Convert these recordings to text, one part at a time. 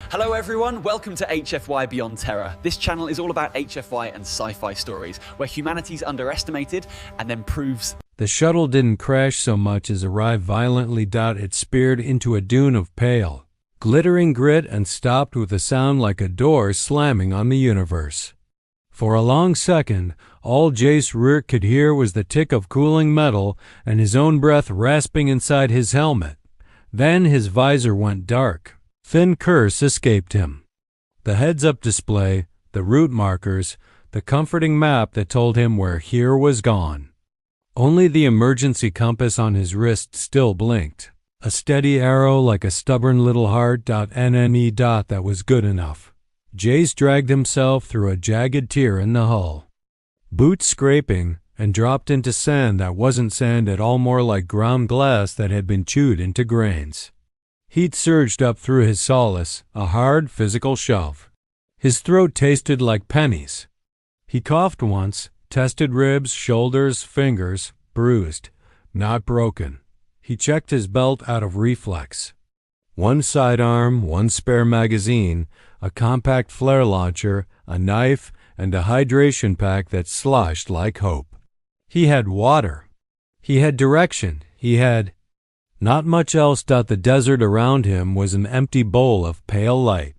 Hello everyone, welcome to HFY Beyond Terror. This channel is all about HFY and sci-fi stories, where humanity's underestimated and then proves the shuttle didn't crash so much as arrive violently. It speared into a dune of pale, glittering grit and stopped with a sound like a door slamming on the universe. For a long second, all Jace Rourke could hear was the tick of cooling metal and his own breath rasping inside his helmet. Then his visor went dark. Thin curse escaped him. The heads-up display, the route markers, the comforting map that told him where here was gone. Only the emergency compass on his wrist still blinked. A steady arrow like a stubborn little heart. NME. That was good enough. Jace dragged himself through a jagged tear in the hull. Boots scraping, and dropped into sand that wasn't sand at all, more like ground glass that had been chewed into grains. Heat surged up through his solace, a hard physical shove. His throat tasted like pennies. He coughed once, tested ribs, shoulders, fingers, bruised, not broken. He checked his belt out of reflex. One sidearm, one spare magazine, a compact flare launcher, a knife, and a hydration pack that sloshed like hope. He had water. He had direction. He had not much else. The desert around him was an empty bowl of pale light.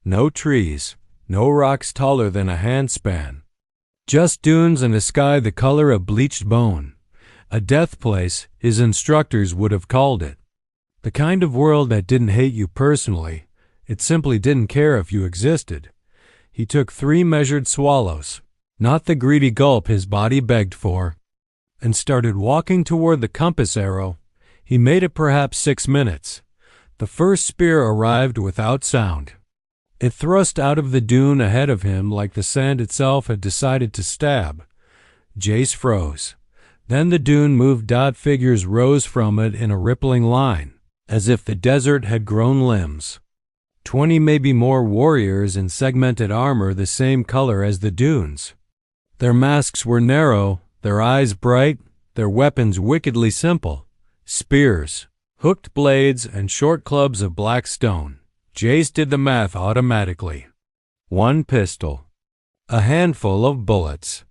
No trees, no rocks taller than a handspan. Just dunes and a sky the color of bleached bone. A death place, his instructors would have called it. The kind of world that didn't hate you personally. It simply didn't care if you existed. He took 3 measured swallows, not the greedy gulp his body begged for, and started walking toward the compass arrow. He made it perhaps 6 minutes. The first spear arrived without sound. It thrust out of the dune ahead of him like the sand itself had decided to stab. Jace froze. Then the dune moved. Figures rose from it in a rippling line, as if the desert had grown limbs. 20, maybe more, warriors in segmented armor the same color as the dunes. Their masks were narrow, their eyes bright, their weapons wickedly simple. Spears, hooked blades, and short clubs of black stone. Jace did the math automatically. 1 pistol. A handful of bullets.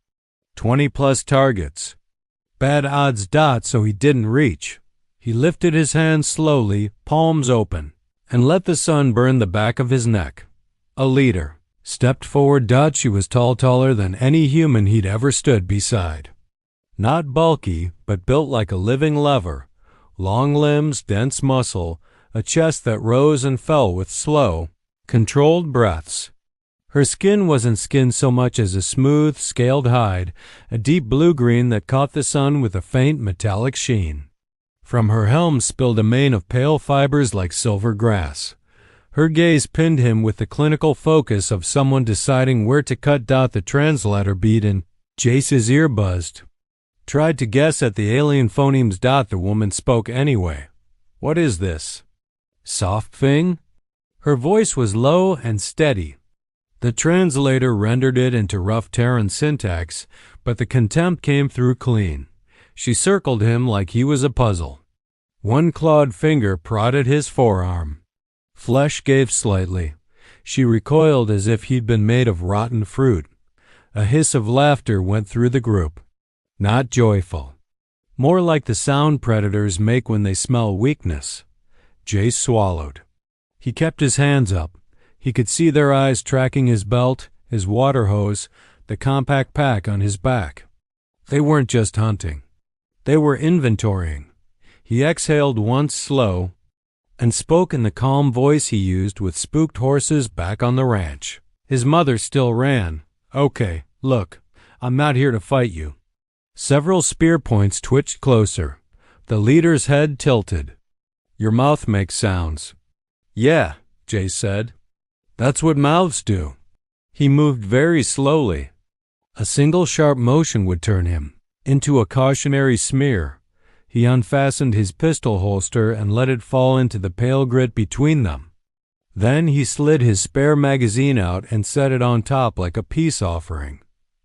20+ targets. Bad odds. So he didn't reach. He lifted his hands slowly, palms open, and let the sun burn the back of his neck. A leader. Stepped forward. She was taller than any human he'd ever stood beside. Not bulky, but built like a living lever. Long limbs, dense muscle, a chest that rose and fell with slow, controlled breaths. Her skin wasn't skin so much as a smooth, scaled hide, a deep blue-green that caught the sun with a faint metallic sheen. From her helm spilled a mane of pale fibers like silver grass. Her gaze pinned him with the clinical focus of someone deciding where to cut. The translator beat and Jace's ear buzzed. Tried to guess at the alien phonemes. The woman spoke anyway. What is this? Soft thing? Her voice was low and steady. The translator rendered it into rough Terran syntax, but the contempt came through clean. She circled him like he was a puzzle. One clawed finger prodded his forearm. Flesh gave slightly. She recoiled as if he'd been made of rotten fruit. A hiss of laughter went through the group. Not joyful. More like the sound predators make when they smell weakness. Jace swallowed. He kept his hands up. He could see their eyes tracking his belt, his water hose, the compact pack on his back. They weren't just hunting. They were inventorying. He exhaled once slow and spoke in the calm voice he used with spooked horses back on the ranch. His mother still ran. Okay, look, I'm not here to fight you. Several spear points twitched closer. The leader's head tilted. Your mouth makes sounds. Yeah, Jace said. That's what mouths do. He moved very slowly. A single sharp motion would turn him into a cautionary smear. He unfastened his pistol holster and let it fall into the pale grit between them. Then he slid his spare magazine out and set it on top like a peace offering.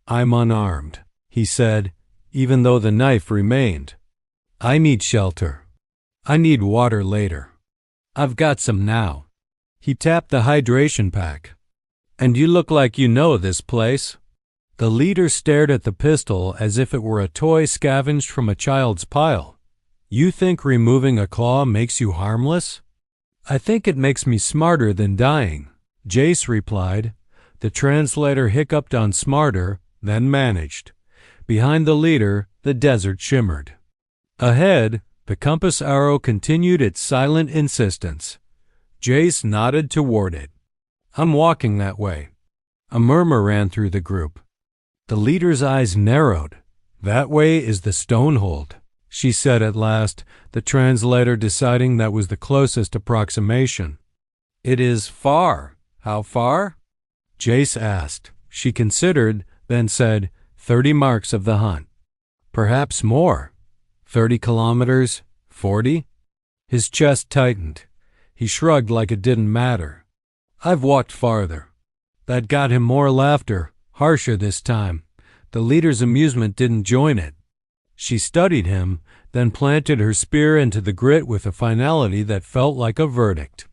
I'm unarmed, he said, even though the knife remained. I need shelter. I need water later. I've got some now. He tapped the hydration pack. "And you look like you know this place." The leader stared at the pistol as if it were a toy scavenged from a child's pile. "You think removing a claw makes you harmless?" "I think it makes me smarter than dying," Jace replied. The translator hiccuped on smarter, then managed. Behind the leader, the desert shimmered. Ahead, the compass arrow continued its silent insistence. Jace nodded toward it. "I'm walking that way." A murmur ran through the group. The leader's eyes narrowed. "That way is the Stonehold," she said at last, the translator deciding that was the closest approximation. "It is far. How far?" Jace asked. She considered, then said, 30 marks of the hunt. "Perhaps more. 30 kilometers? 40? His chest tightened. He shrugged like it didn't matter. "I've walked farther." That got him more laughter, harsher this time. The leader's amusement didn't join it. She studied him, then planted her spear into the grit with a finality that felt like a verdict.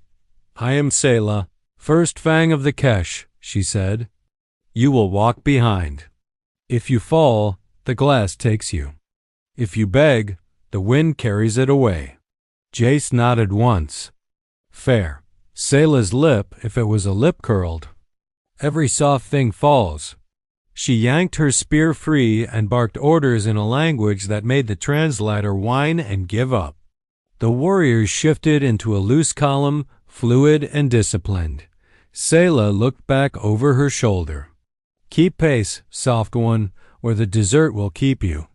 "I am Selah, first fang of the Kesh," she said. "You will walk behind. If you fall, the glass takes you. If you beg, the wind carries it away." Jace nodded once. "Fair." Selah's lip, if it was a lip, curled. "Every soft thing falls." She yanked her spear free and barked orders in a language that made the translator whine and give up. The warriors shifted into a loose column, fluid and disciplined. Selah looked back over her shoulder. "Keep pace, soft one, or the dessert will keep you."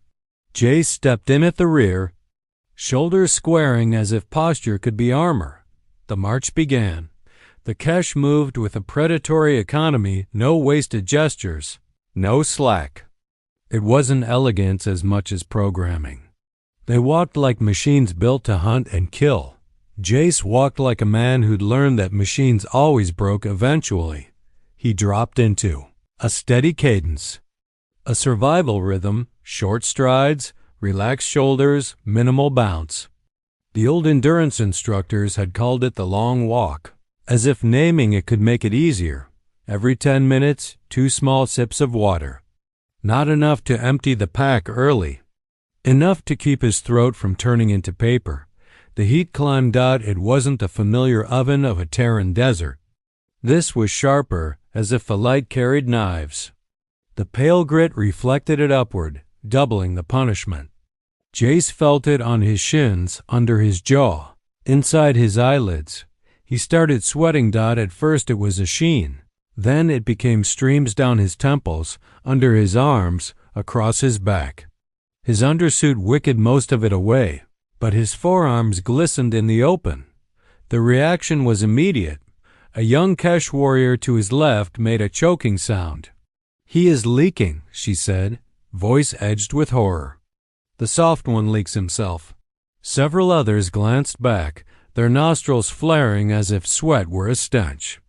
Jace stepped in at the rear, shoulders squaring as if posture could be armor. The march began. The Kesh moved with a predatory economy, no wasted gestures, no slack. It wasn't elegance as much as programming. They walked like machines built to hunt and kill. Jace walked like a man who'd learned that machines always broke eventually. He dropped into a steady cadence, a survival rhythm, short strides, relaxed shoulders, minimal bounce. The old endurance instructors had called it the long walk, as if naming it could make it easier. Every 10 minutes, 2 small sips of water. Not enough to empty the pack early. Enough to keep his throat from turning into paper. The heat climbed out. It wasn't the familiar oven of a Terran desert. This was sharper, as if the light carried knives. The pale grit reflected it upward, doubling the punishment. Jace felt it on his shins, under his jaw, inside his eyelids. He started sweating. At first it was a sheen. Then it became streams down his temples, under his arms, across his back. His undersuit wicked most of it away, but his forearms glistened in the open. The reaction was immediate. A young Kesh warrior to his left made a choking sound. "He is leaking," she said, voice edged with horror. "The soft one leaks himself." Several others glanced back, their nostrils flaring as if sweat were a stench.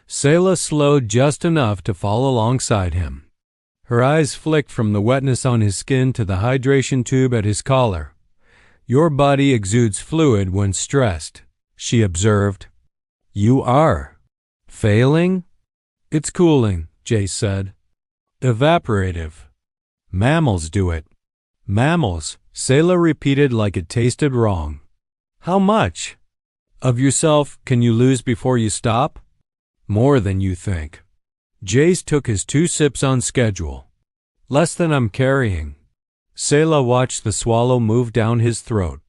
Selah slowed just enough to fall alongside him. Her eyes flicked from the wetness on his skin to the hydration tube at his collar. "Your body exudes fluid when stressed," she observed. "You are. Failing?" "It's cooling," Jace said. "Evaporative. Mammals do it." "Mammals," Selah repeated like it tasted wrong. "How much?" "Of yourself can you lose before you stop?" "More than you think." Jace took his 2 sips on schedule. "Less than I'm carrying." Selah watched the swallow move down his throat.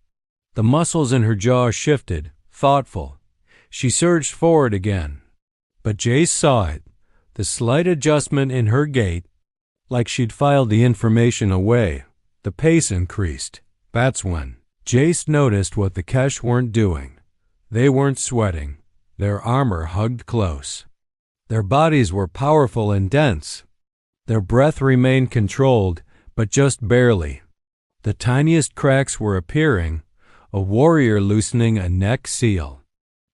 The muscles in her jaw shifted, thoughtful. She surged forward again. But Jace saw it, the slight adjustment in her gait, like she'd filed the information away. The pace increased. That's when Jace noticed what the Kesh weren't doing. They weren't sweating. Their armor hugged close. Their bodies were powerful and dense. Their breath remained controlled, but just barely. The tiniest cracks were appearing, a warrior loosening a neck seal.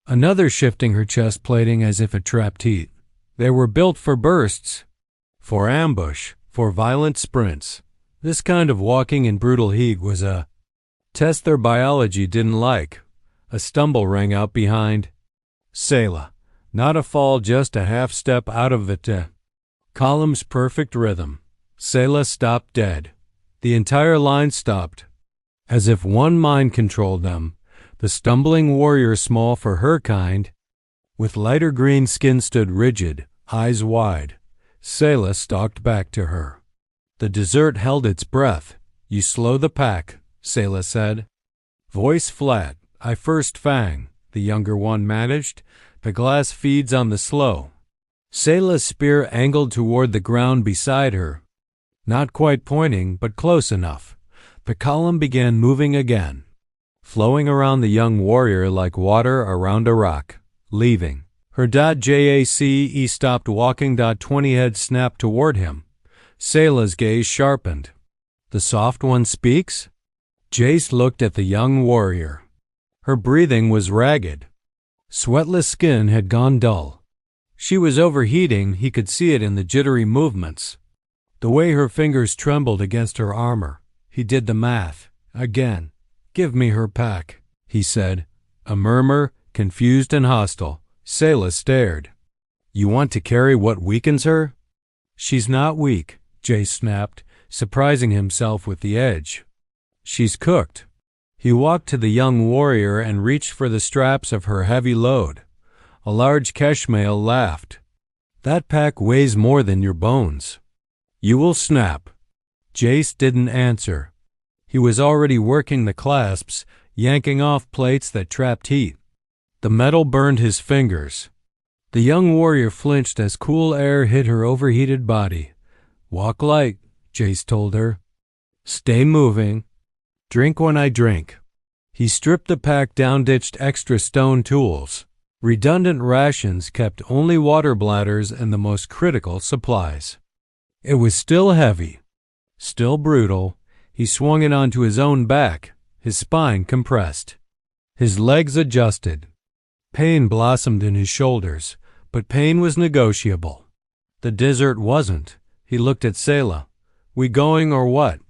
Another shifting her chest plating as if it trapped heat. They were built for bursts, for ambush, for violent sprints. This kind of walking in brutal heat was a test their biology didn't like. A stumble rang out behind. "Selah, Not a fall, just a half step out of the column's perfect rhythm. Selah stopped dead. The entire line stopped. As if one mind controlled them, the stumbling warrior, small for her kind, with lighter green skin, stood rigid, eyes wide. Selah stalked back to her. The desert held its breath. "You slow the pack," Selah said. Voice flat. "I first fang," the younger one managed. "The glass feeds on the slow." Selah's spear angled toward the ground beside her. Not quite pointing, but close enough. The column began moving again, flowing around the young warrior like water around a rock, leaving. Her JACE stopped walking. 20 head snapped toward him. Selah's gaze sharpened. "The soft one speaks?" Jace looked at the young warrior. Her breathing was ragged. Sweatless skin had gone dull. She was overheating. He could see it in the jittery movements, the way her fingers trembled against her armor. He did the math. Again. "Give me her pack," he said. A murmur, confused and hostile. Selah stared. "You want to carry what weakens her?" "She's not weak," Jace snapped, surprising himself with the edge. "She's cooked." He walked to the young warrior and reached for the straps of her heavy load. A large Keshmail laughed. "That pack weighs more than your bones. You will snap." Jace didn't answer. He was already working the clasps, yanking off plates that trapped heat. The metal burned his fingers. The young warrior flinched as cool air hit her overheated body. "Walk light," Jace told her. "Stay moving. Drink when I drink." He stripped the pack down, ditched extra stone tools. Redundant rations kept only water bladders and the most critical supplies. It was still heavy, still brutal. He swung it onto his own back, his spine compressed. His legs adjusted. Pain blossomed in his shoulders, but pain was negotiable. The desert wasn't. He looked at Selah. "We going or what?"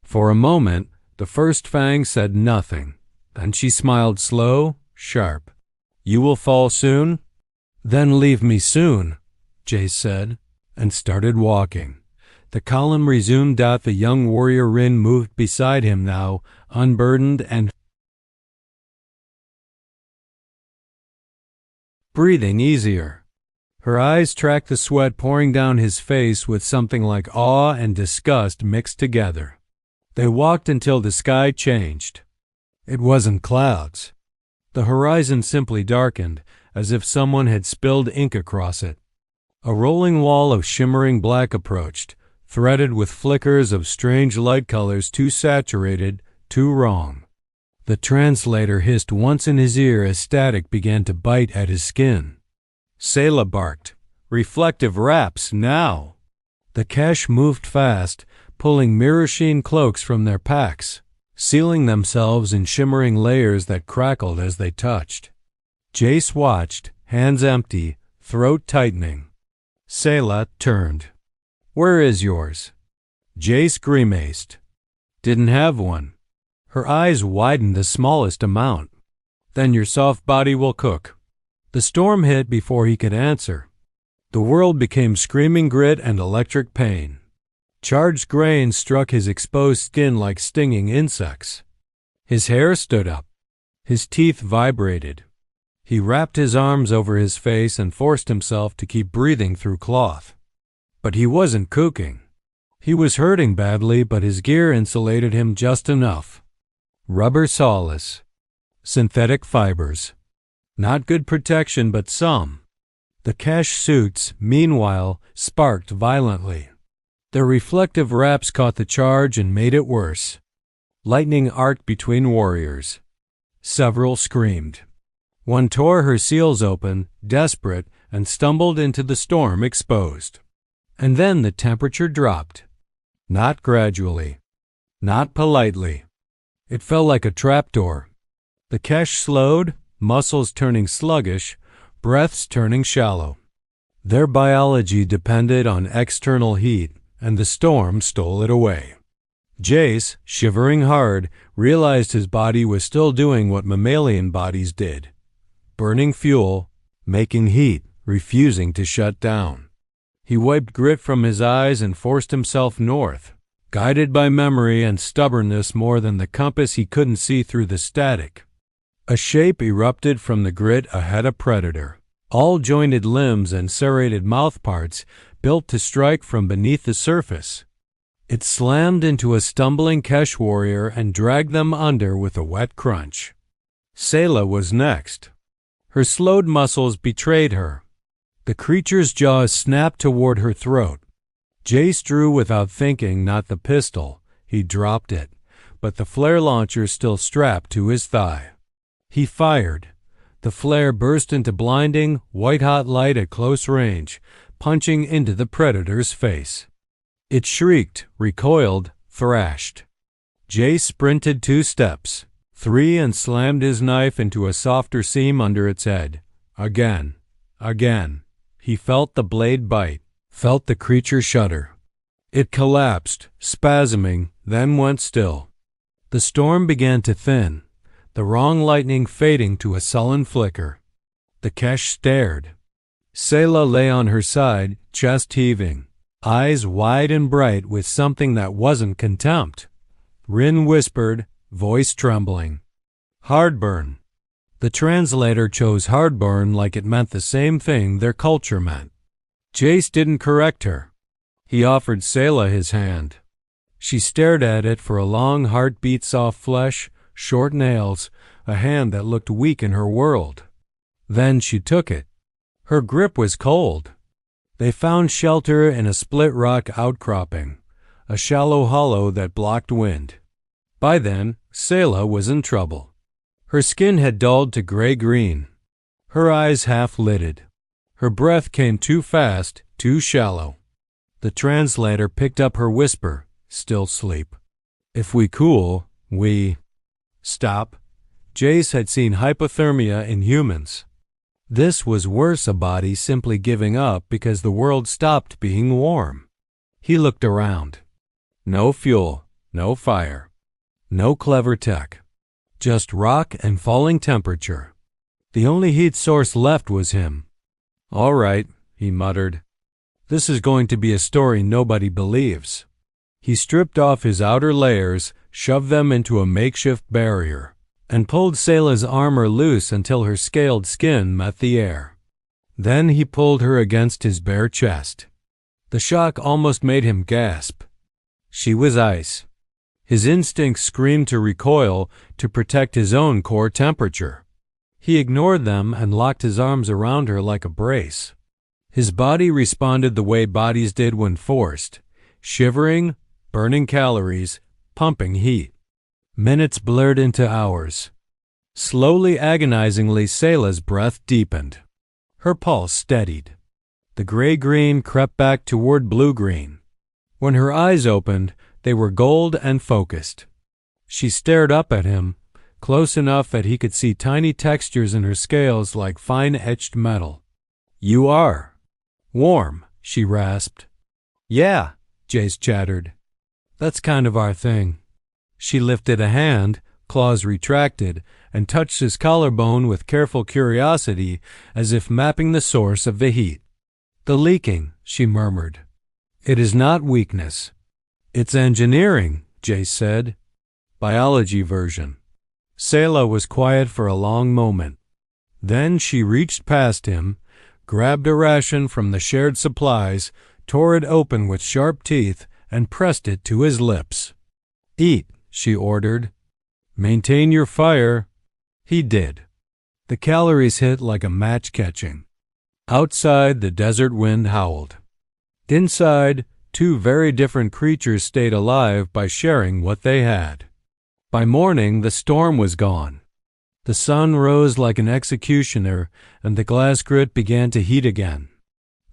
For a moment, the first fang said nothing. Then she smiled, slow, sharp. "You will fall soon?" "Then leave me soon," Jace said, and started walking. The column resumed. The young warrior Rin moved beside him now, unburdened and breathing easier. Her eyes tracked the sweat pouring down his face with something like awe and disgust mixed together. They walked until the sky changed. It wasn't clouds. The horizon simply darkened, as if someone had spilled ink across it. A rolling wall of shimmering black approached, threaded with flickers of strange light colors, too saturated, too wrong. The translator hissed once in his ear as static began to bite at his skin. Selah barked. "Reflective wraps, now!" The cache moved fast, pulling mirror-sheen cloaks from their packs, sealing themselves in shimmering layers that crackled as they touched. Jace watched, hands empty, throat tightening. Selah turned. "Where is yours?" Jace grimaced. "Didn't have one." Her eyes widened the smallest amount. "Then your soft body will cook." The storm hit before he could answer. The world became screaming grit and electric pain. Charged grain struck his exposed skin like stinging insects. His hair stood up. His teeth vibrated. He wrapped his arms over his face and forced himself to keep breathing through cloth. But he wasn't cooking. He was hurting badly, but his gear insulated him just enough. Rubber solace. Synthetic fibers. Not good protection, but some. The cache suits, meanwhile, sparked violently. Their reflective wraps caught the charge and made it worse. Lightning arced between warriors. Several screamed. One tore her seals open, desperate, and stumbled into the storm exposed. And then the temperature dropped. Not gradually. Not politely. It felt like a trapdoor. The cache slowed, muscles turning sluggish, breaths turning shallow. Their biology depended on external heat, and the storm stole it away. Jace, shivering hard, realized his body was still doing what mammalian bodies did. Burning fuel, making heat, refusing to shut down. He wiped grit from his eyes and forced himself north, guided by memory and stubbornness more than the compass he couldn't see through the static. A shape erupted from the grit ahead, a predator. All jointed limbs and serrated mouthparts built to strike from beneath the surface. It slammed into a stumbling Kesh warrior and dragged them under with a wet crunch. Sayla was next. Her slowed muscles betrayed her. The creature's jaws snapped toward her throat. Jace drew without thinking, not the pistol. He dropped it, but the flare launcher still strapped to his thigh. He fired. The flare burst into blinding, white-hot light at close range, punching into the predator's face. It shrieked, recoiled, thrashed. Jace sprinted 2 steps, 3, and slammed his knife into a softer seam under its head. Again. He felt the blade bite, felt the creature shudder. It collapsed, spasming, then went still. The storm began to thin, the wrong lightning fading to a sullen flicker. The Kesh stared. Sayla lay on her side, chest heaving, eyes wide and bright with something that wasn't contempt. Rin whispered, voice trembling. Hardburn. The translator chose hardburn like it meant the same thing their culture meant. Jace didn't correct her. He offered Sayla his hand. She stared at it for a long heartbeat, soft flesh, short nails, a hand that looked weak in her world. Then she took it. Her grip was cold. They found shelter in a split rock outcropping, a shallow hollow that blocked wind. By then, Sayla was in trouble. Her skin had dulled to gray-green. Her eyes half-lidded. Her breath came too fast, too shallow. The translator picked up her whisper, still sleep. If we cool, we... Stop. Jace had seen hypothermia in humans. This was worse, a body simply giving up because the world stopped being warm. He looked around. No fuel, no fire, no clever tech. Just rock and falling temperature. The only heat source left was him. All right, he muttered. This is going to be a story nobody believes. He stripped off his outer layers, shoved them into a makeshift barrier, and pulled Sayla's armor loose until her scaled skin met the air. Then he pulled her against his bare chest. The shock almost made him gasp. She was ice. His instincts screamed to recoil, to protect his own core temperature. He ignored them and locked his arms around her like a brace. His body responded the way bodies did when forced, shivering, burning calories, pumping heat. Minutes blurred into hours. Slowly, agonizingly, Sayla's breath deepened. Her pulse steadied. The gray-green crept back toward blue-green. When her eyes opened, they were gold and focused. She stared up at him, close enough that he could see tiny textures in her scales like fine-etched metal. You are. Warm, she rasped. Yeah, Jace chattered. That's kind of our thing. She lifted a hand, claws retracted, and touched his collarbone with careful curiosity, as if mapping the source of the heat. The leaking, she murmured. It is not weakness. It's engineering, Jace said. Biology version. Sayla was quiet for a long moment. Then she reached past him, grabbed a ration from the shared supplies, tore it open with sharp teeth, and pressed it to his lips. Eat, she ordered. Maintain your fire. He did. The calories hit like a match catching. Outside, the desert wind howled. Inside, 2 very different creatures stayed alive by sharing what they had. By morning, the storm was gone. The sun rose like an executioner, and the glass grit began to heat again.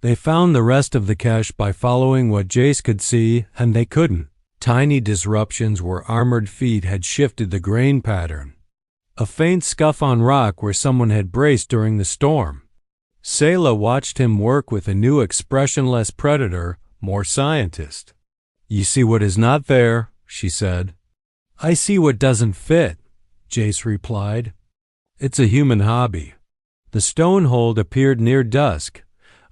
They found the rest of the Kesh by following what Jace could see, and they couldn't. Tiny disruptions where armored feet had shifted the grain pattern. A faint scuff on rock where someone had braced during the storm. Sayla watched him work with a new expressionless predator, more scientist. You see what is not there, she said. I see what doesn't fit, Jace replied. It's a human hobby. The stonehold appeared near dusk,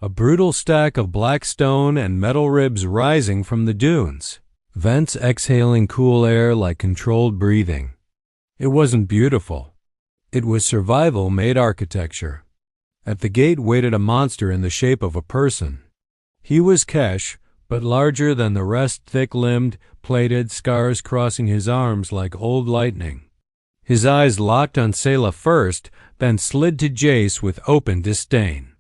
a brutal stack of black stone and metal ribs rising from the dunes, vents exhaling cool air like controlled breathing. It wasn't beautiful. It was survival-made architecture. At the gate waited a monster in the shape of a person. He was Kesh, but larger than the rest, thick-limbed, plated, scars crossing his arms like old lightning. His eyes locked on Selah first, then slid to Jace with open disdain.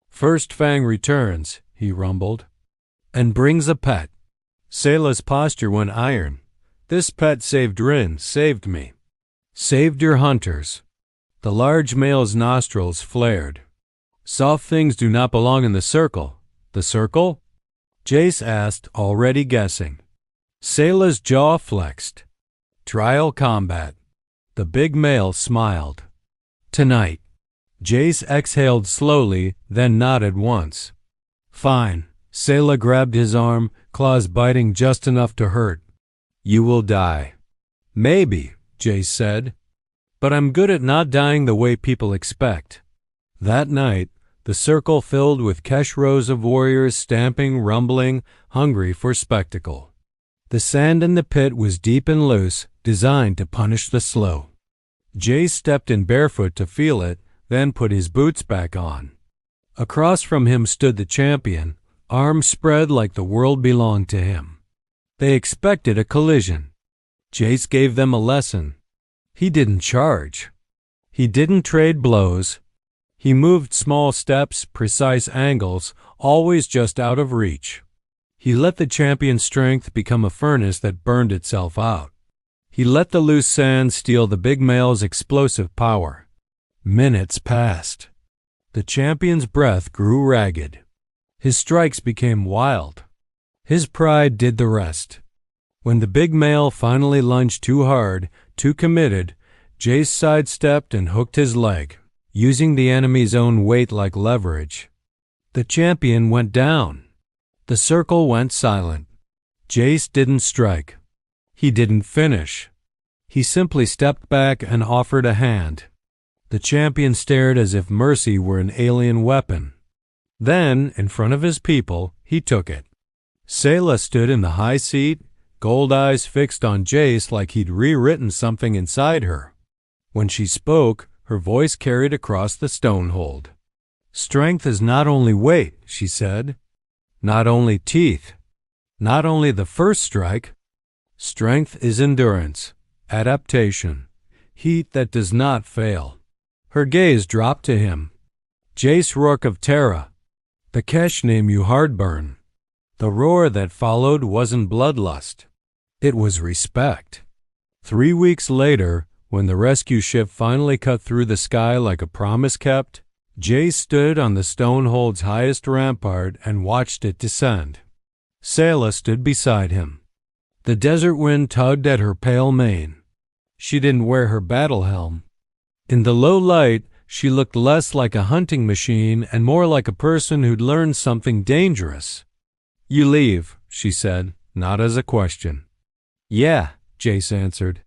"First Fang returns," he rumbled, "and brings a pet." Selah's posture went iron. "This pet saved Rin, saved me. Saved your hunters." The large male's nostrils flared. "Soft things do not belong in the circle." "The circle?" Jace asked, already guessing. Selah's jaw flexed. "Trial combat." The big male smiled. "Tonight." Jace exhaled slowly, then nodded once. "Fine." Selah grabbed his arm, claws biting just enough to hurt. "You will die." "Maybe," Jace said. "But I'm good at not dying the way people expect." That night, the circle filled with Kesh rows of warriors stamping, rumbling, hungry for spectacle. The sand in the pit was deep and loose, designed to punish the slow. Jace stepped in barefoot to feel it, then put his boots back on. Across from him stood the champion, arms spread like the world belonged to him. They expected a collision. Jace gave them a lesson. He didn't charge. He didn't trade blows. He moved small steps, precise angles, always just out of reach. He let the champion's strength become a furnace that burned itself out. He let the loose sand steal the big male's explosive power. Minutes passed. The champion's breath grew ragged. His strikes became wild. His pride did the rest. When the big male finally lunged too hard, too committed, Jace sidestepped and hooked his leg, using the enemy's own weight like leverage. The champion went down. The circle went silent. Jace didn't strike. He didn't finish. He simply stepped back and offered a hand. The champion stared as if mercy were an alien weapon. Then, in front of his people, he took it. Selah stood in the high seat, gold eyes fixed on Jace like he'd rewritten something inside her. When she spoke, her voice carried across the stonehold. "Strength is not only weight," she said. "Not only teeth. Not only the first strike. Strength is endurance, adaptation, heat that does not fail." Her gaze dropped to him. "Jace Rourke of Terra. The Kesh name you Hardburn." The roar that followed wasn't bloodlust. It was respect. 3 weeks later, when the rescue ship finally cut through the sky like a promise kept, Jace stood on the stonehold's highest rampart and watched it descend. Selah stood beside him. The desert wind tugged at her pale mane. She didn't wear her battle helm. In the low light, she looked less like a hunting machine and more like a person who'd learned something dangerous. "You leave," she said, not as a question. "Yeah," Jace answered.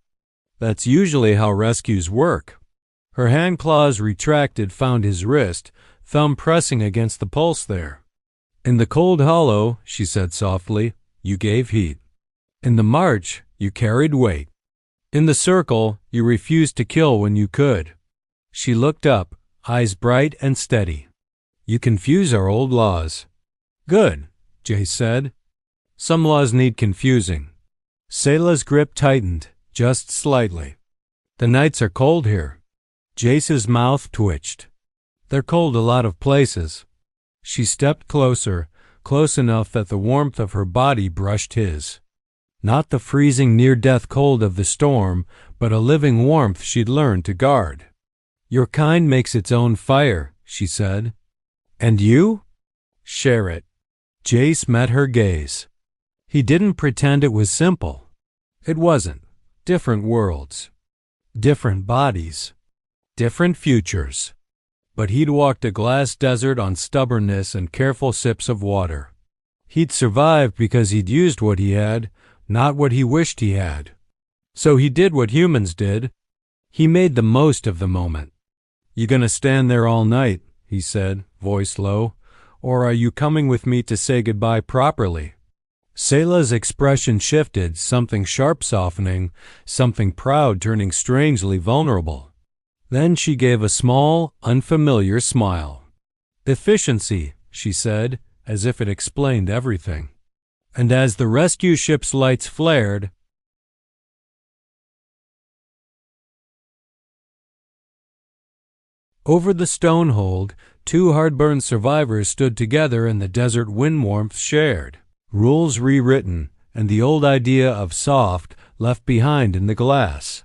"That's usually how rescues work." Her hand claws retracted, found his wrist, thumb pressing against the pulse there. "In the cold hollow," she said softly, "you gave heat. In the march, you carried weight. In the circle, you refused to kill when you could." She looked up, eyes bright and steady. "You confuse our old laws." "Good," Jace said. "Some laws need confusing." Selah's grip tightened, just slightly. "The nights are cold here." Jace's mouth twitched. "They're cold a lot of places." She stepped closer, close enough that the warmth of her body brushed his. Not the freezing near-death cold of the storm, but a living warmth she'd learned to guard. "Your kind makes its own fire," she said. "And you?" "Share it." Jace met her gaze. He didn't pretend it was simple. It wasn't. Different worlds. Different bodies. Different futures. But he'd walked a glass desert on stubbornness and careful sips of water. He'd survived because he'd used what he had, not what he wished he had. So he did what humans did. He made the most of the moment. "You gonna stand there all night?" he said, voice low. "Or are you coming with me to say goodbye properly?" Selah's expression shifted, something sharp softening, something proud turning strangely vulnerable. Then she gave a small, unfamiliar smile. "Efficiency," she said, as if it explained everything. And as the rescue ship's lights flared, over the stonehold, two hard-burned survivors stood together in the desert wind warmth shared, rules rewritten, and the old idea of soft left behind in the glass.